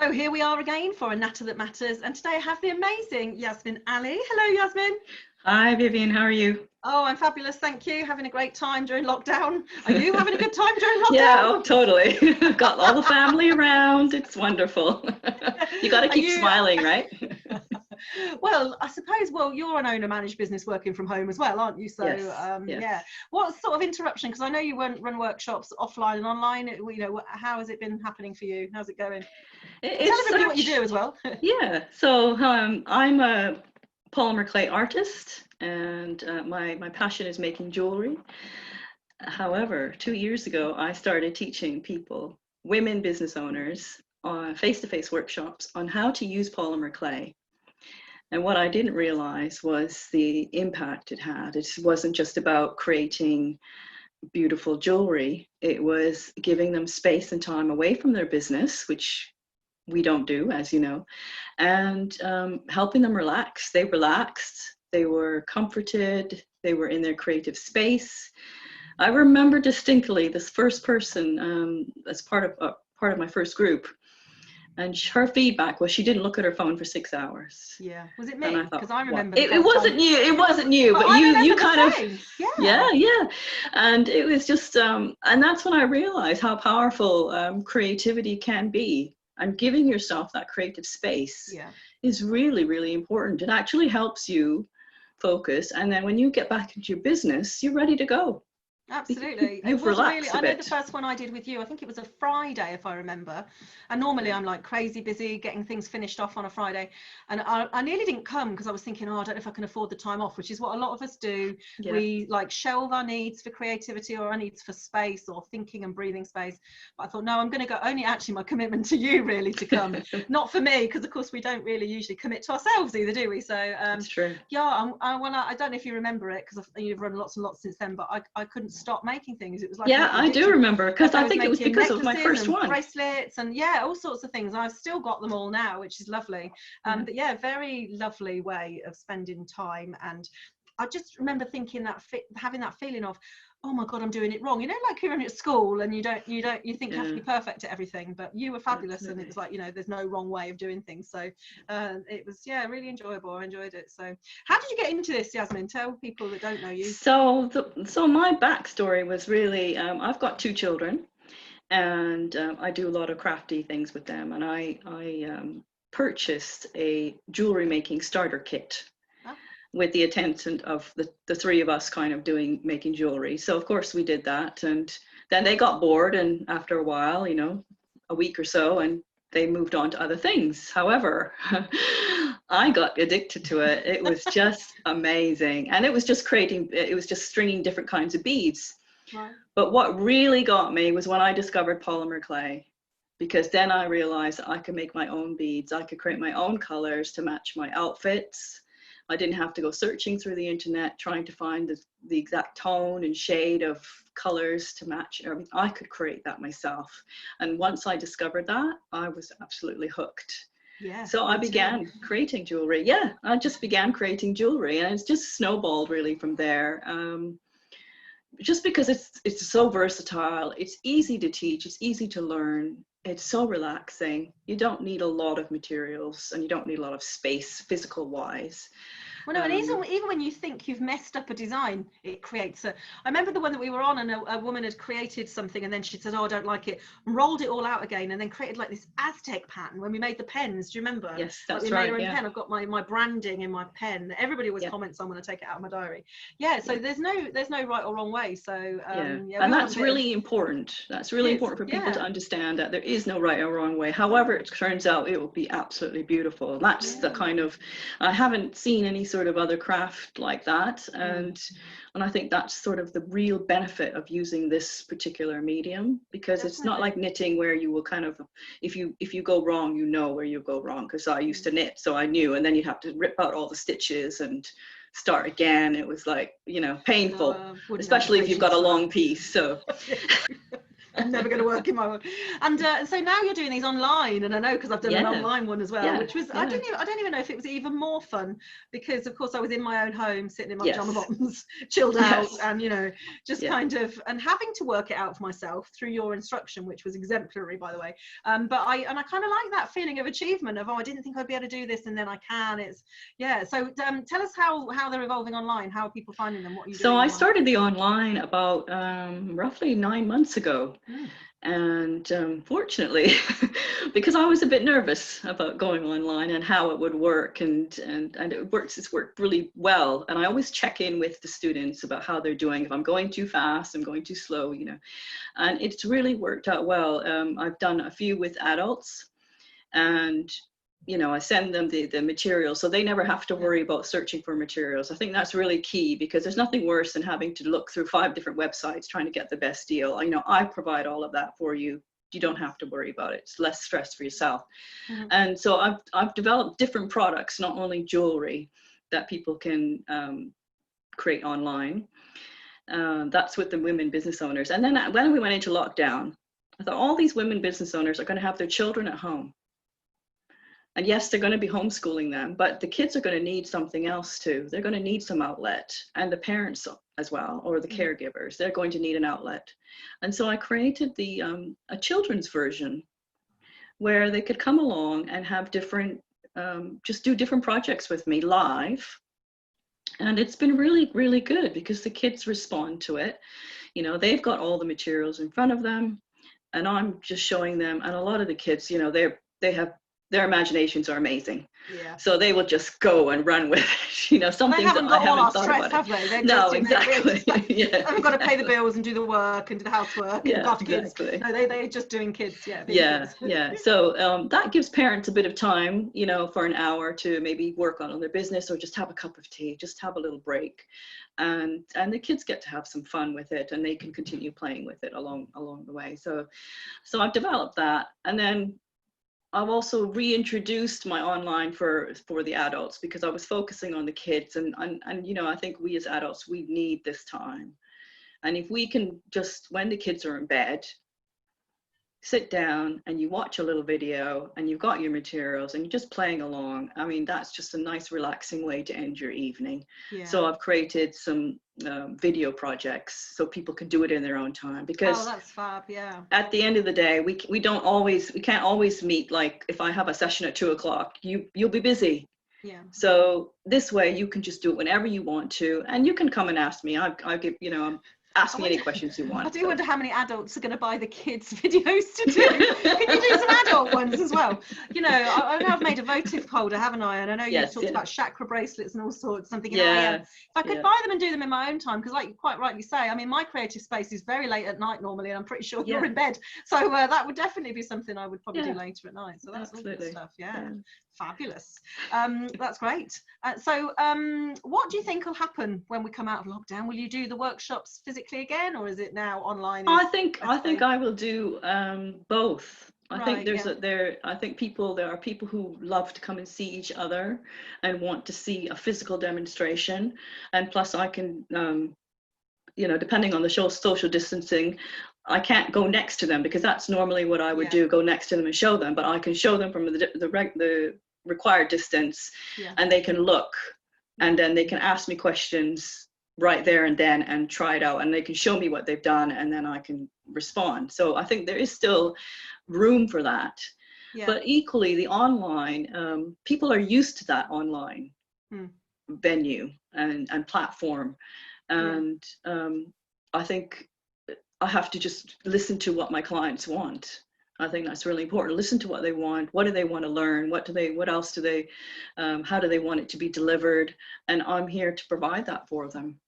So here we are again for a Natter That Matters, and today I have the amazing Yasmin Ali. Hello, Yasmin. Hi, Vivian. How are you? Oh, I'm fabulous, thank you. Having a great time during lockdown. Are you having a good time during lockdown? Yeah, oh, totally. Got all the family around. It's wonderful. You got to keep smiling, right? Well, I suppose, you're an owner-managed business working from home as well, aren't you? So, Yes, yes. yeah. What sort of interruption? Because I know you run workshops offline and online. You know, how has it been happening for you? How's it going? Tell everybody what you do as well. Yeah, so I'm a polymer clay artist, and my passion is making jewelry. However, 2 years ago, I started teaching people, women business owners, face-to-face workshops on how to use polymer clay. And what I didn't realize was the impact it had. It wasn't just about creating beautiful jewelry. It was giving them space and time away from their business, which we don't do, as you know, and helping them relax. They relaxed, they were comforted, they were in their creative space. I remember distinctly this first person as part of my first group. And her feedback was she didn't look at her phone for 6 hours. Yeah. Was it me? Because I remember it wasn't you. It wasn't you. But you kind of. Yeah. Yeah. And it was just and that's when I realized how powerful creativity can be. And giving yourself that creative space is really, really important. It actually helps you focus. And then when you get back into your business, you're ready to go. Absolutely. It was really, I know the first one I did with you, I think it was a Friday, if I remember. And normally I'm like crazy busy getting things finished off on a Friday. And I nearly didn't come because I was thinking, oh, I don't know if I can afford the time off, which is what a lot of us do. Yeah. We like shelve our needs for creativity or our needs for space or thinking and breathing space. But I thought, no, I'm going to go. Only actually my commitment to you really to come, not for me, because of course we don't really usually commit to ourselves either, do we? So that's true. Yeah, I don't know if you remember it because you've run lots and lots since then, but I couldn't stop making things. It was like, yeah, I do remember, because I think it was because of my first one. Bracelets and yeah, all sorts of things. I've still got them all now, which is lovely. But yeah, very lovely way of spending time. And I just remember thinking having that feeling of, oh my God, I'm doing it wrong. You know, like you're at school and you think you have to be perfect at everything, but you were fabulous. Absolutely. And it was like, you know, there's no wrong way of doing things. So it was, yeah, really enjoyable. I enjoyed it. So how did you get into this, Yasmin? Tell people that don't know you. So my backstory was really, I've got 2 children and I do a lot of crafty things with them. And I purchased a jewelry making starter kit with the intent of the 3 of us kind of making jewelry. So of course we did that, and then they got bored, and after a while, you know, a week or so, and they moved on to other things. However, I got addicted to it. It was just amazing, and it was just stringing different kinds of beads. Wow. But what really got me was when I discovered polymer clay, because then I realized I could make my own beads. I could create my own colors to match my outfits. I didn't have to go searching through the internet trying to find the exact tone and shade of colors to match everything. I could create that myself. And once I discovered that, I was absolutely hooked. Yeah. So I began creating jewelry. Yeah, I just began creating jewelry, and it's just snowballed really from there. Just because it's so versatile, it's easy to teach, it's easy to learn. It's so relaxing. You don't need a lot of materials, and you don't need a lot of space physical wise. Well, no, and even when you think you've messed up a design, it creates I remember the one that we were on, and a woman had created something, and then she said, oh, I don't like it, and rolled it all out again, and then created like this Aztec pattern when we made the pens. Do you remember? Yes, that's like right. We made our own pen. I've got my branding in my pen. Everybody always comments on when I take it out of my diary. Yeah, so there's no right or wrong way. So and that's really important. That's really important for people to understand that there is no right or wrong way. However it turns out, it will be absolutely beautiful. And that's the kind of, I haven't seen any sort of other craft like that, and I think that's sort of the real benefit of using this particular medium, because it's not like knitting where you will kind of, if you go wrong, you know where you go wrong, because I used to knit, so I knew, and then you'd have to rip out all the stitches and start again. It was like, you know, painful, especially if you've got a long piece. So Never going to work in my world. And so now you're doing these online, and I know because I've done an online one as well, which was I don't even know if it was even more fun, because of course I was in my own home, sitting in my pajama bottoms, chilled out, and just kind of, and having to work it out for myself through your instruction, which was exemplary, by the way. But I kind of like that feeling of achievement of, I didn't think I'd be able to do this, and then I can. It's So tell us how they're evolving online. How are people finding them? What are you doing? So I started the online about roughly 9 months ago. And fortunately, because I was a bit nervous about going online and how it would work, and it's worked really well. And I always check in with the students about how they're doing. If I'm going too fast, I'm going too slow, and it's really worked out well. I've done a few with adults, and I send them the materials, so they never have to worry about searching for materials. I think that's really key, because there's nothing worse than having to look through 5 different websites trying to get the best deal. I provide all of that for you. You don't have to worry about it. It's less stress for yourself. And so I've developed different products, not only jewelry, that people can create online. That's with the women business owners. And then when we went into lockdown, I thought all these women business owners are going to have their children at home. And yes, they're going to be homeschooling them, but the kids are going to need something else too. They're going to need some outlet, and the parents as well, or the caregivers, they're going to need an outlet. And so I created a children's version where they could come along and have different, just do different projects with me live. And it's been really, really good, because the kids respond to it. They've got all the materials in front of them, and I'm just showing them. And a lot of the kids, their imaginations are amazing. So they will just go and run with it. Some things that I haven't thought about. Have they? They're no, just exactly. They haven't got to pay the bills and do the work and do the housework and after kids. No, they're just doing kids. Kids. So that gives parents a bit of time, for an hour to maybe work on their business, or just have a cup of tea, just have a little break. And the kids get to have some fun with it, and they can continue playing with it along the way. So I've developed that. And then I've also reintroduced my online for the adults, because I was focusing on the kids, and I think we as adults, we need this time. And if we can just, when the kids are in bed, sit down and you watch a little video, and you've got your materials and you're just playing along, that's just a nice relaxing way to end your evening. So I've created some video projects so people can do it in their own time, because that's fab. At the end of the day, we can't always meet. Like if I have a session at 2:00, you'll be busy. So this way you can just do it whenever you want to, and you can come and ask me. I give ask me any questions you want. I do wonder how many adults are going to buy the kids videos to do. Can you do some adult ones as well? I know I've made a votive folder, haven't I? And I know you've talked about chakra bracelets and all sorts, something in IM. If I could buy them and do them in my own time, because like you quite rightly say, my creative space is very late at night normally, and I'm pretty sure you're in bed. So that would definitely be something I would probably do later at night. So that's all good stuff. Fabulous. That's great. So what do you think will happen when we come out of lockdown? Will you do the workshops physically again, or is it now online? I think I will do both. I think there are people who love to come and see each other and want to see a physical demonstration, and plus I can depending on the social distancing, I can't go next to them, because that's normally what I would do, go next to them and show them, but I can show them from the required distance, and they can look, and then they can ask me questions right there and then and try it out, and they can show me what they've done, and then I can respond. So I think there is still room for that. But equally, the online, people are used to that online venue and platform, and I think I have to just listen to what my clients want. I think that's really important. Listen to what they want. What do they want to learn? What else do they, how do they want it to be delivered? And I'm here to provide that for them.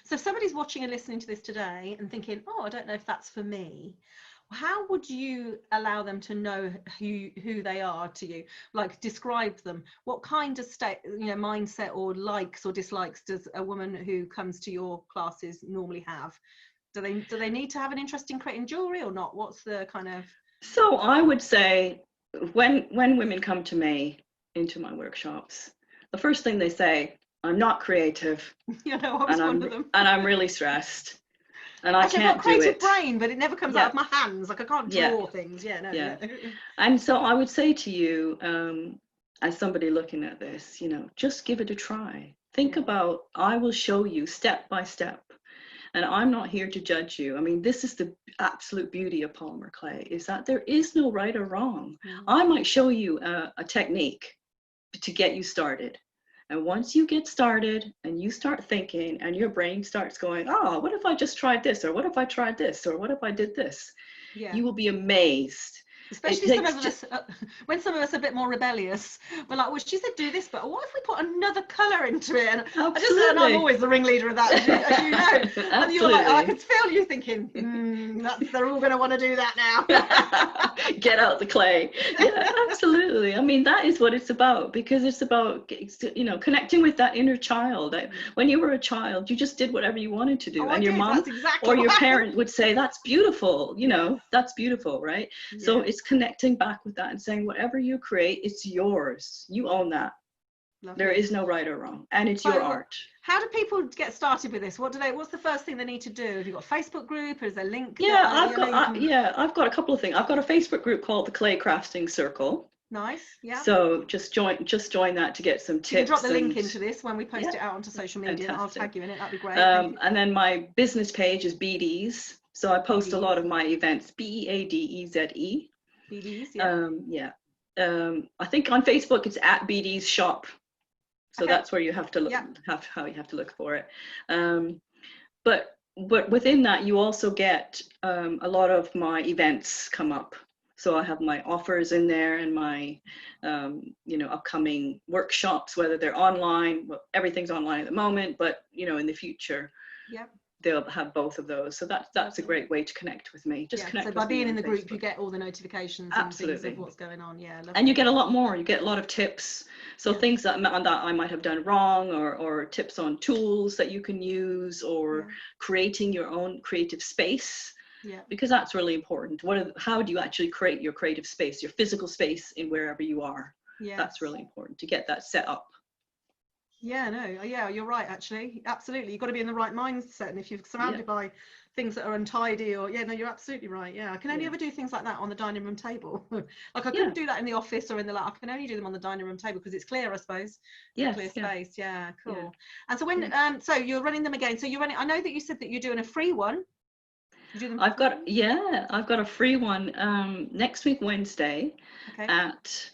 So if somebody's watching and listening to this today and thinking, I don't know if that's for me, how would you allow them to know who they are to you? Like, describe them. What kind of mindset or likes or dislikes does a woman who comes to your classes normally have? Do they need to have an interest in creating jewelry or not? What's the kind of... So I would say when women come to me into my workshops, the first thing they say, I'm not creative. I was one of them. And I'm really stressed. And I actually, can't I've got a creative do it. brain, but it never comes out of my hands. Like I can't draw things. Yeah, no. Yeah. And so I would say to you, as somebody looking at this, you know, just give it a try. Think about, I will show you step by step. And I'm not here to judge you. I mean, this is the absolute beauty of polymer clay, is that there is no right or wrong. I might show you a technique to get you started. And once you get started and you start thinking and your brain starts going, oh, what if I just tried this? Or what if I tried this? Or what if I did this? You will be amazed. Especially some of us, when some of us are a bit more rebellious, we're like, well, she said do this, but what if we put another colour into it? And and I'm always the ringleader of that, as you know. And you're like, I could feel you thinking, they're all going to want to do that now. Get out the clay. Yeah, absolutely. I mean, that is what it's about, because it's about, you know, connecting with that inner child. When you were a child, you just did whatever you wanted to do. And your mom or your parent would say, that's beautiful, you know, that's beautiful, right? So it's connecting back with that and saying, whatever you create, it's yours. You own that. Lovely. There is no right or wrong, and it's your art. How do people get started with this? What's the first thing they need to do? Have you got a Facebook group, or is there a link? I've got a couple of things. I've got a Facebook group called the Clay Crafting Circle. Nice. Yeah. So just join that to get some tips. You can drop the link into this when we post it out onto social media. Fantastic. I'll tag you in it. That'd be great. And then my business page is Beadeze. So I post a lot of my events. Beadeze. Beadeze, I think on Facebook it's at Beadeze Shop, so that's where you have to look. How you have to look for it. But within that, you also get a lot of my events come up. So I have my offers in there and my upcoming workshops, whether they're online. Well, everything's online at the moment, but you know, in the future. They'll have both of those, so that's a great way to connect with me. Connect. So by being in the group, you get all the notifications and things of what's going on. And you get a lot more. You get a lot of tips. So things that I might have done wrong, or tips on tools that you can use, or creating your own creative space. Because that's really important. How do you actually create your creative space, your physical space in wherever you are? That's really important to get that set up. You're right, actually. Absolutely. You've got to be in the right mindset. And if you're surrounded by things that are untidy, or you're absolutely right. I can only ever do things like that on the dining room table. Like I couldn't do that in the office or in the lab. I can only do them on the dining room table because it's clear, I suppose. Clear space. Cool. And so when so you're running them again. So you're running, I know that you said that you're doing a free one. I've got a free one next week Wednesday at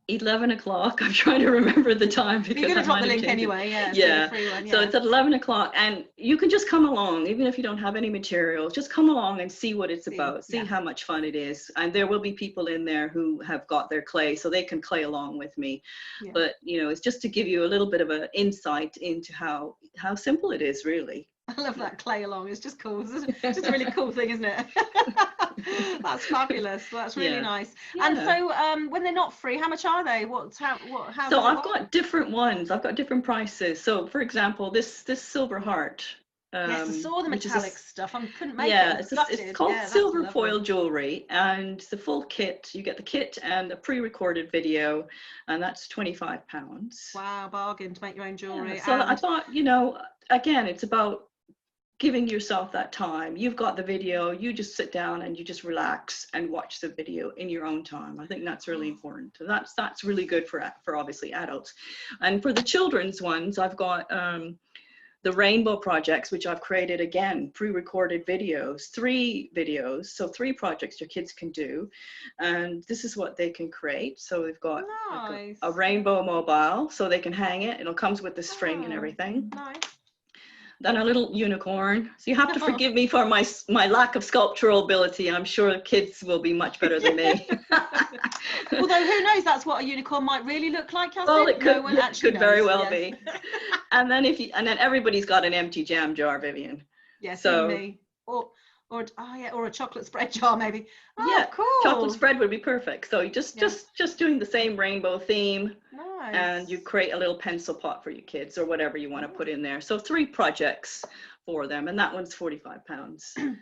11 o'clock. I'm trying to remember the time because you're going to drop the link anyway. So it's at 11 o'clock, and you can just come along, even if you don't have any materials. Just come along and see what it's about. See how much fun it is. And there will be people in there who have got their clay, so they can clay along with me. But you know, it's just to give you a little bit of an insight into how simple it is, really. I love that clay along. It's just cool. It's just a really cool thing, isn't it? That's fabulous. That's really nice. And so when they're not free, how much are they? How so I've got different ones. I've got different prices. So for example, this silver heart. Yes, I saw the metallic stuff. I couldn't make it. It's called silver foil jewelry, and the full kit. You get the kit and a pre-recorded video, and that's £25. Wow, bargain to make your own jewelry. So I thought, you know, again, it's about giving yourself that time. You've got the video, you just sit down and you just relax and watch the video in your own time. I think that's really important. So that's really good for obviously adults. And for the children's ones, I've got the rainbow projects, which I've created, again, pre-recorded videos, 3 videos, so 3 projects your kids can do, and this is what they can create. So we've got like a rainbow mobile, so they can hang it. It comes with the string and everything. Nice. Then a little unicorn. So you have to forgive me for my lack of sculptural ability. I'm sure the kids will be much better than me. Although who knows, that's what a unicorn might really look like. Well, it could very well be. And then everybody's got an empty jam jar, Vivian. Yes, so me. Or a chocolate spread jar maybe. Cool. Chocolate spread would be perfect. So just doing the same rainbow theme. Nice. And you create a little pencil pot for your kids or whatever you want to put in there. So 3 projects for them, and that one's £45. And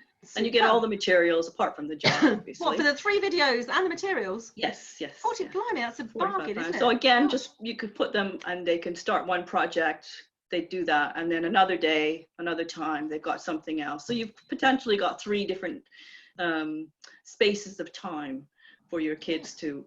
you get all the materials apart from the jar, obviously. What, for the 3 videos and the materials? Yes. 40, blimey, that's a bargain, isn't it? So again, just you could put them, and they can start one project, they do that, and then another day, another time, they've got something else. So you've potentially got 3 different spaces of time for your kids to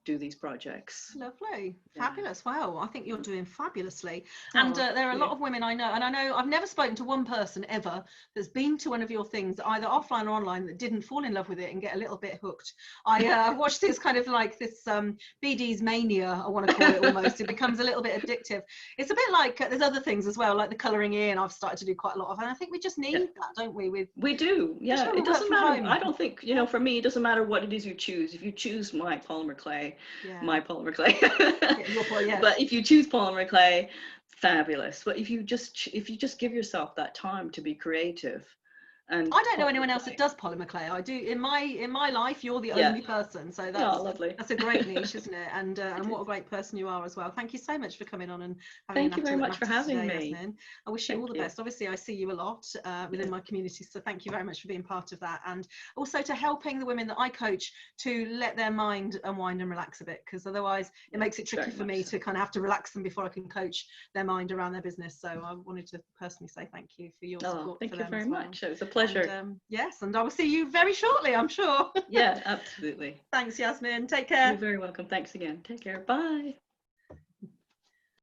do these projects. Lovely. Yeah. Fabulous. Wow, I think you're doing fabulously. Oh, And there are a lot of women I know, and I know I've never spoken to one person ever that's been to one of your things, either offline or online, that didn't fall in love with it and get a little bit hooked. I watched this kind of like this Beadeze mania, I want to call it almost. It becomes a little bit addictive. It's a bit like there's other things as well, like the colouring in, I've started to do quite a lot of, and I think we just need that, don't we? We do, yeah. It doesn't matter. I don't think, you know, for me, it doesn't matter what it is you choose. If you choose my polymer clay, my polymer clay. But if you choose polymer clay, fabulous. But if you just give yourself that time to be creative. And I don't know anyone else that does polymer clay. I do in my life. You're the only person, so that's lovely. That's a great niche, isn't it? And what a great person you are as well. Thank you so much for coming on and having Thank you very much for having me. Yasmin. I wish you all the best. Obviously, I see you a lot within my community, so thank you very much for being part of that, and also to helping the women that I coach to let their mind unwind and relax a bit, because otherwise it makes it tricky for me to kind of have to relax them before I can coach their mind around their business. So I wanted to personally say thank you for your support. Thank you very much. It was a pleasure. And, yes, and I will see you very shortly, I'm sure. Yeah, absolutely. Thanks, Yasmin. Take care. You're very welcome. Thanks again. Take care. Bye.